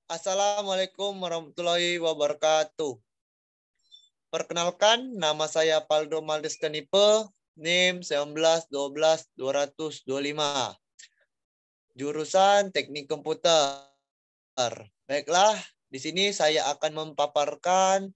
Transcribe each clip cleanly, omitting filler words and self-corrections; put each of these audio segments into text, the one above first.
Assalamualaikum warahmatullahi wabarakatuh. Perkenalkan, nama saya Paldo Maldes Kanipe, NIM 1912225. Jurusan Teknik Komputer. Baiklah, di sini saya akan memaparkan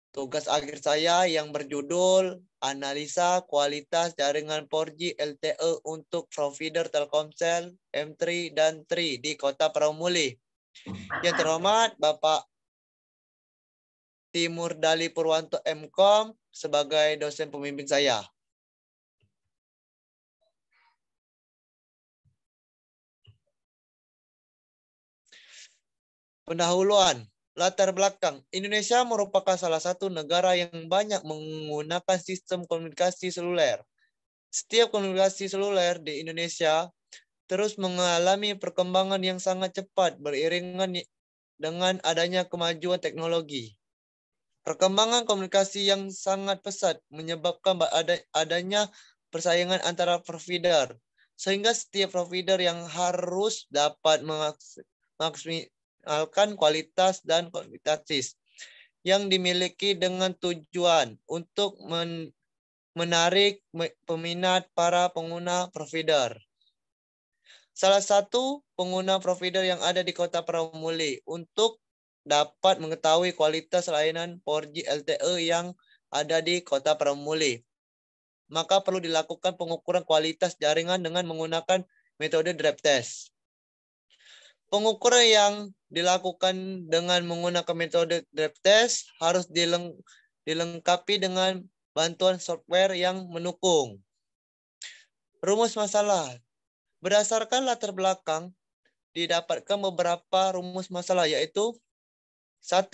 tugas akhir saya yang berjudul Analisa Kualitas Jaringan 4G LTE untuk provider Telkomsel M3 dan 3 di Kota Praumuli. Yang terhormat Bapak Timur Dali Purwanto MKOM sebagai dosen pembimbing saya. Pendahuluan, latar belakang. Indonesia merupakan salah satu negara yang banyak menggunakan sistem komunikasi seluler. Setiap komunikasi seluler di Indonesia terus mengalami perkembangan yang sangat cepat beriringan dengan adanya kemajuan teknologi. Perkembangan komunikasi yang sangat pesat menyebabkan adanya persaingan antara provider, sehingga setiap provider yang harus dapat memaksimalkan kualitas dan kuantitatif yang dimiliki dengan tujuan untuk menarik peminat para pengguna provider. Salah satu pengguna provider yang ada di Kota Praumuli untuk dapat mengetahui kualitas layanan 4G LTE yang ada di Kota Praumuli, maka perlu dilakukan pengukuran kualitas jaringan dengan menggunakan metode drive test. Pengukuran yang dilakukan dengan menggunakan metode drive test harus dilengkapi dengan bantuan software yang mendukung. Rumus masalah. Berdasarkan latar belakang, didapatkan beberapa rumus masalah, yaitu 1.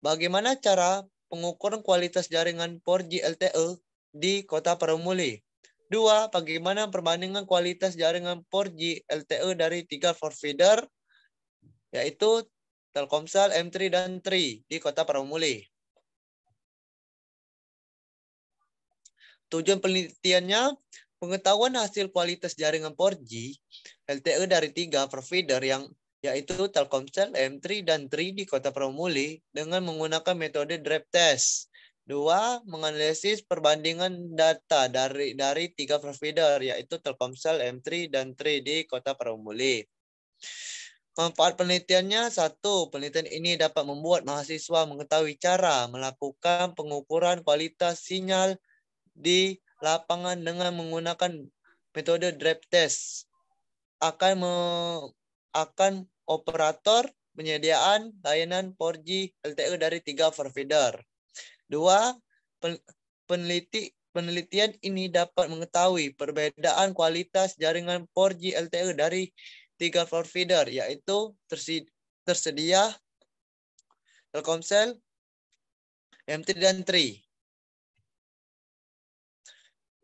Bagaimana cara pengukuran kualitas jaringan 4G LTE di Kota Praumuli? 2. Bagaimana perbandingan kualitas jaringan 4G LTE dari 3 provider, yaitu Telkomsel, M3, dan 3 di Kota Praumuli. Tujuan penelitiannya, pengetahuan hasil kualitas jaringan 4G LTE dari 3 provider yaitu Telkomsel, M3, dan 3 di Kota Praumuli dengan menggunakan metode drive test. 2. Menganalisis perbandingan data dari 3 provider yaitu Telkomsel, M3, dan 3 di Kota Praumuli. Manfaat penelitiannya, 1. Penelitian ini dapat membuat mahasiswa mengetahui cara melakukan pengukuran kualitas sinyal di lapangan dengan menggunakan metode drive test. Akan operator penyediaan layanan 4G LTE dari 3 provider. 2. Penelitian ini dapat mengetahui perbedaan kualitas jaringan 4G LTE dari 3 provider, yaitu tersedia Telkomsel, M3, dan 3.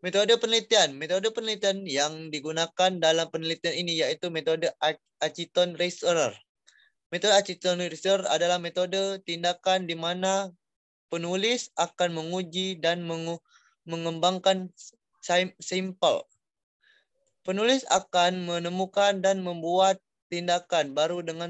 Metode penelitian yang digunakan dalam penelitian ini yaitu metode Achieton Research. Metode Achieton Research adalah metode tindakan di mana penulis akan menguji dan mengembangkan sampel. Penulis akan menemukan dan membuat tindakan baru dengan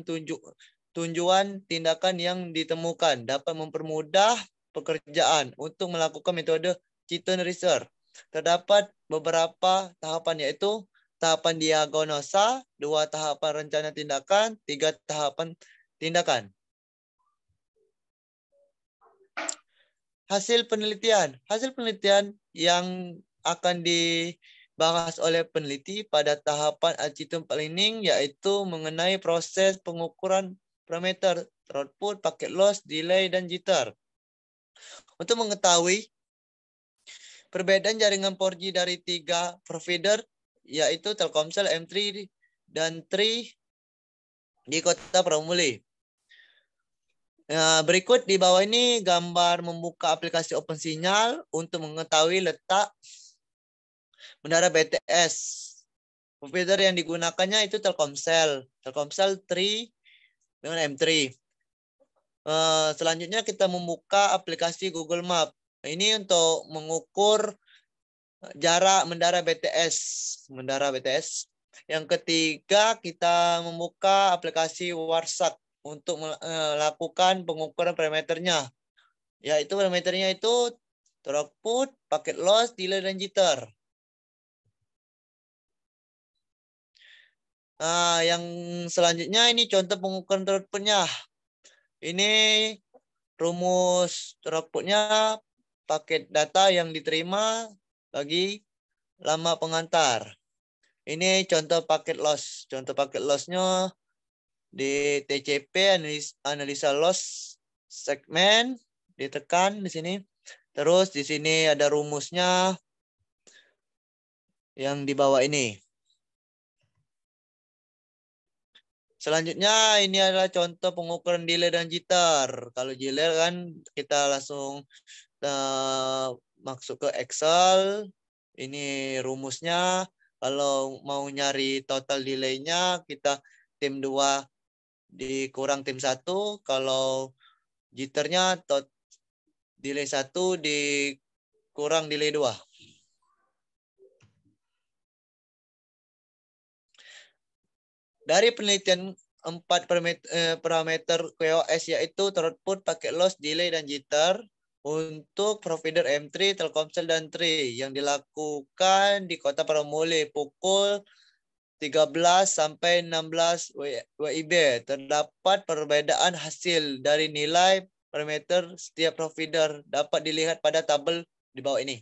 tujuan tindakan yang ditemukan dapat mempermudah pekerjaan. Untuk melakukan metode Achieton Research, terdapat beberapa tahapan, yaitu tahapan diagnosa, 2 tahapan rencana tindakan, 3 tahapan tindakan. Hasil penelitian yang akan dibahas oleh peneliti pada tahapan Achieton Planning yaitu mengenai proses pengukuran parameter throughput, packet loss, delay, dan jitter. Untuk mengetahui perbedaan jaringan 4G dari 3 provider yaitu Telkomsel, M3, dan 3 di Kota Praumuli. Berikut di bawah ini gambar membuka aplikasi OpenSignal untuk mengetahui letak menara BTS. Provider yang digunakannya itu Telkomsel 3 dengan M3. Selanjutnya kita membuka aplikasi Google Map. Ini untuk mengukur jarak menara BTS. Yang ketiga, kita membuka aplikasi Warsak untuk melakukan pengukuran parameternya. Yaitu parameternya itu throughput, packet loss, delay, dan jitter. Nah, yang selanjutnya ini contoh pengukuran throughputnya. Ini rumus throughputnya paket data yang diterima bagi lama pengantar. Ini contoh paket loss. Contoh paket lossnya di TCP analisa loss segmen ditekan di sini. Terus di sini ada rumusnya yang di bawah ini. Selanjutnya ini adalah contoh pengukuran delay dan jitter. Kalau delay kan kita langsung masuk ke Excel. Ini rumusnya. Kalau mau nyari total delay-nya kita tim 2 dikurang tim 1. Kalau jitternya delay 1 dikurang delay 2. Dari penelitian 4 parameter QoS yaitu throughput, packet loss, delay, dan jitter untuk provider M3, Telkomsel, dan Tri yang dilakukan di Kota Pramulia pukul 13 sampai 16 WIB. Terdapat perbedaan hasil dari nilai parameter setiap provider dapat dilihat pada tabel di bawah ini.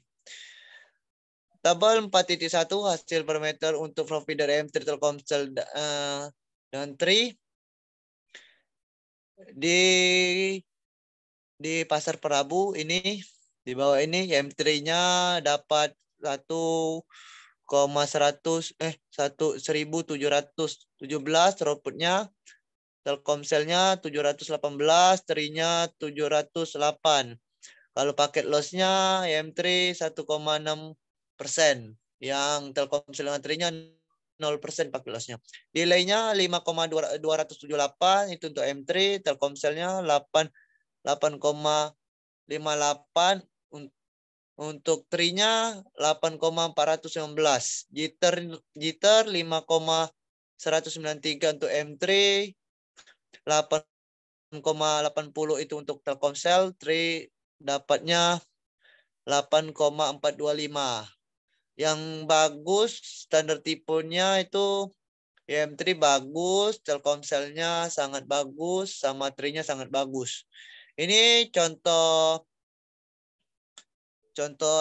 Tabel 4.1 hasil parameter untuk provider M3, Telkomsel, dan Tri di pasar Prabu ini di bawah ini M3-nya dapat 1,717 throughputnya, Telkomselnya 718, Tri-nya 708. Kalau paket loss-nya M3 1,6%, yang Telkomsel dengan Tri-nya 0% paket loss-nya. Delay-nya 5,278 itu untuk M3, Telkomselnya 8,58, untuk Tri-nya 8,419. Jitter 5,193 untuk M3, 8,80 itu untuk Telkomsel, Tri dapatnya 8,425. Yang bagus standar tipenya itu M3 bagus, Telkomselnya sangat bagus, sama Tri-nya sangat bagus. Ini contoh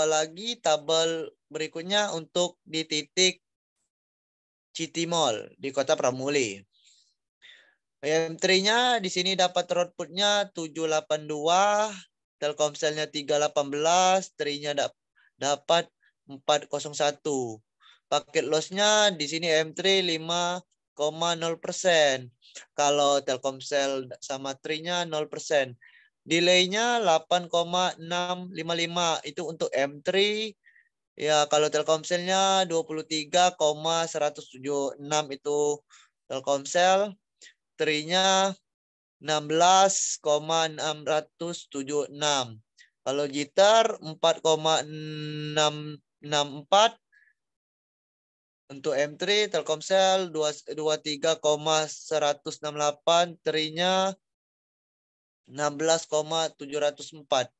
lagi tabel berikutnya untuk di titik City Mall di Kota Pramuli. M3-nya di sini dapat outputnya 782, Telkomselnya 318, Tri-nya dapat 401. Paket loss-nya di sini M3 5,0%. Kalau Telkomsel sama Tri-nya 0%. Delay-nya 8,655 itu untuk M3. Ya, kalau Telkomselnya 23,176 itu Telkomsel. Tri-nya 16,676. Kalau jitter 4,664. Untuk M3 Telkomsel 23,168, Tri-nya 16,704.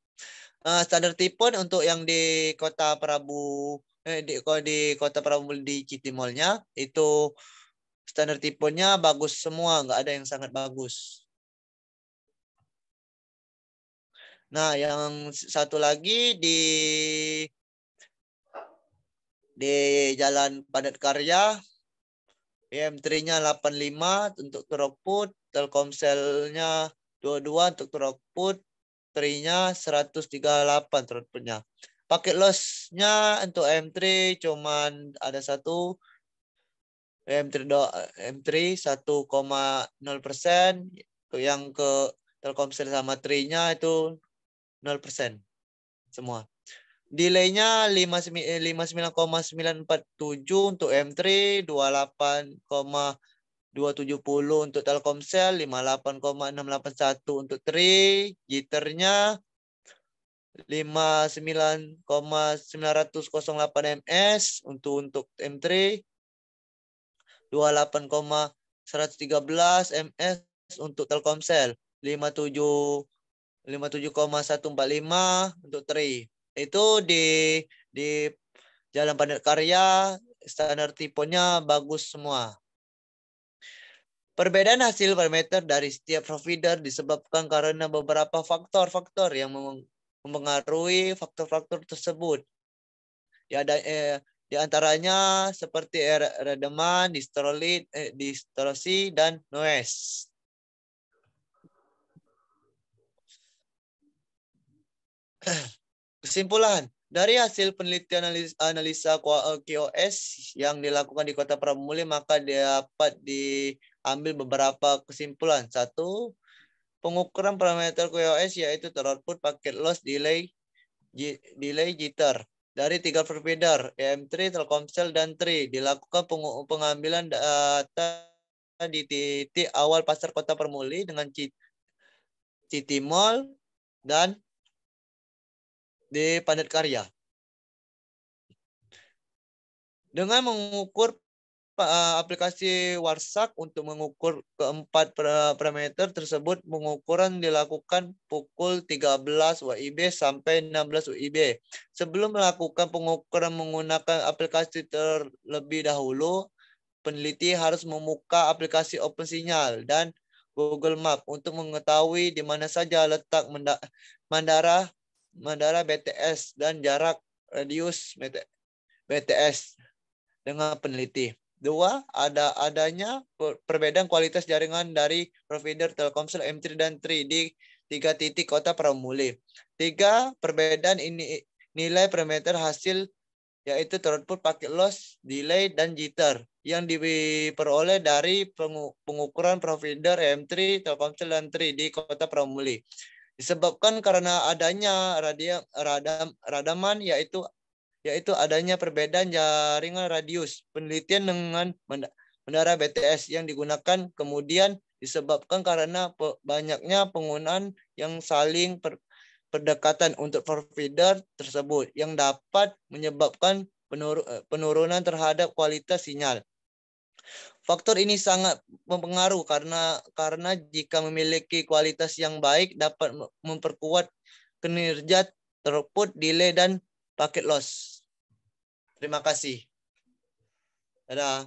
Standar tipe untuk yang di Kota Prabu di Kota Prabu di City Mall-nya itu standar tipenya bagus semua, nggak ada yang sangat bagus. Nah, yang satu lagi di Jalan Padat Karya, M3-nya 85 untuk throughput, Telkomselnya 22 untuk throughput, Tri-nya 138 throughputnya. Paket loss-nya untuk M3 cuman ada satu, M3 1,0%, yang ke Telkomsel sama Tri-nya itu 0% semua. Delay-nya 59,947 untuk M3, 28,270 untuk Telkomsel, 58,681 untuk Tri, jitternya 59,908 ms untuk M3, 28,113 ms untuk Telkomsel, 57,145 untuk Tri. Itu di Jalan Padat Karya, standar tipenya bagus semua. Perbedaan hasil parameter dari setiap provider disebabkan karena beberapa faktor-faktor yang mempengaruhi faktor-faktor tersebut. Di antaranya seperti redeman, distorsi, dan noise. Kesimpulan, dari hasil penelitian analisa QoS yang dilakukan di Kota Pramuli, maka dapat diambil beberapa kesimpulan. 1. Pengukuran parameter QoS yaitu teroutput, packet loss, delay, jitter. Dari 3 provider, EM3, Telkomsel, dan Tri, dilakukan pengambilan data di titik awal pasar Kota Pramuli dengan City Mall dan di Padat Karya. Dengan mengukur aplikasi Warsak untuk mengukur keempat parameter tersebut, pengukuran dilakukan pukul 13 WIB sampai 16 WIB. Sebelum melakukan pengukuran menggunakan aplikasi terlebih dahulu, peneliti harus membuka aplikasi OpenSignal dan Google Map untuk mengetahui di mana saja letak Mandara BTS dan jarak radius BTS dengan peneliti. 2. Adanya perbedaan kualitas jaringan dari provider Telkomsel, M3, dan Tri di 3 titik Kota Pramuli. 3. Perbedaan ini nilai parameter hasil yaitu throughput, packet loss, delay, dan jitter yang diperoleh dari pengukuran provider M3, Telkomsel, dan Tri di Kota Pramuli. Disebabkan karena adanya radaman yaitu adanya perbedaan jaringan radius. Penelitian dengan menara BTS yang digunakan kemudian disebabkan karena banyaknya penggunaan yang saling berdekatan untuk provider tersebut yang dapat menyebabkan penurunan terhadap kualitas sinyal. Faktor ini sangat mempengaruhi karena jika memiliki kualitas yang baik dapat memperkuat kinerja throughput, delay, dan packet loss. Terima kasih. Dadah.